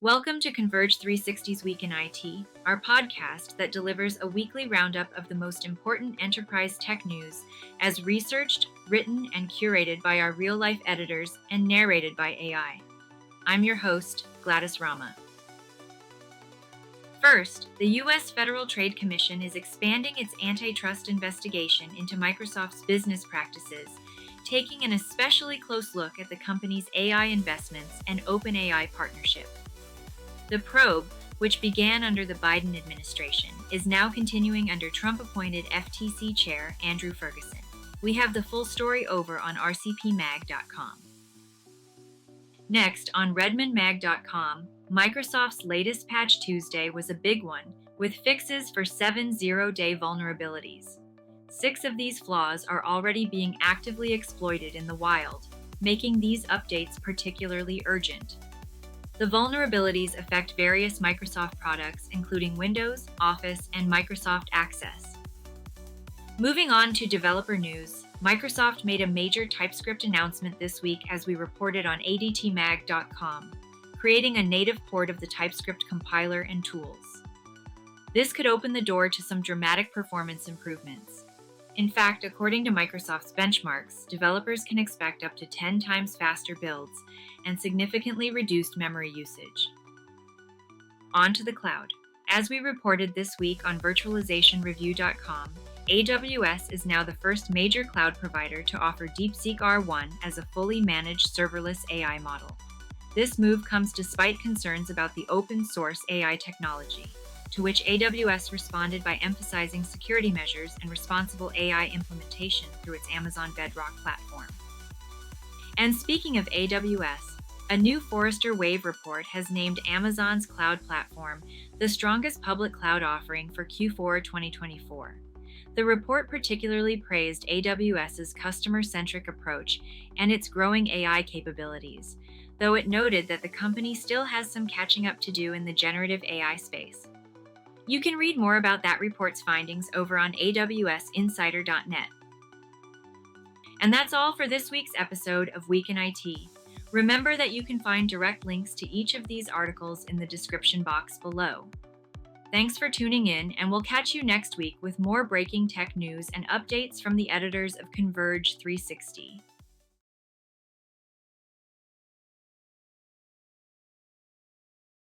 Welcome to Converge 360's Week in IT, our podcast that delivers a weekly roundup of the most important enterprise tech news as researched, written, and curated by our real life editors and narrated by AI. I'm your host, Gladys Rama. First, the U.S. Federal Trade Commission is expanding its antitrust investigation into Microsoft's business practices, taking an especially close look at the company's AI investments and OpenAI partnership. The probe, which began under the Biden administration, is now continuing under Trump-appointed FTC Chair Andrew Ferguson. We have the full story over on rcpmag.com. Next, on redmondmag.com, Microsoft's latest Patch Tuesday was a big one, with fixes for 7 zero-day vulnerabilities. 6 of these flaws are already being actively exploited in the wild, making these updates particularly urgent. The vulnerabilities affect various Microsoft products, including Windows, Office, and Microsoft Access. Moving on to developer news, Microsoft made a major TypeScript announcement this week as we reported on adtmag.com, creating a native port of the TypeScript compiler and tools. This could open the door to some dramatic performance improvements. In fact, according to Microsoft's benchmarks, developers can expect up to 10 times faster builds and significantly reduced memory usage. On to the cloud. As we reported this week on virtualizationreview.com, AWS is now the first major cloud provider to offer DeepSeek R1 as a fully managed serverless AI model. This move comes despite concerns about the open source AI technology, to which AWS responded by emphasizing security measures and responsible AI implementation through its Amazon Bedrock platform. And speaking of AWS, a new Forrester Wave report has named Amazon's cloud platform the strongest public cloud offering for Q4 2024. The report particularly praised AWS's customer-centric approach and its growing AI capabilities, though it noted that the company still has some catching up to do in the generative AI space. You can read more about that report's findings over on awsinsider.net. And that's all for this week's episode of Week in IT. Remember that you can find direct links to each of these articles in the description box below. Thanks for tuning in, and we'll catch you next week with more breaking tech news and updates from the editors of Converge 360.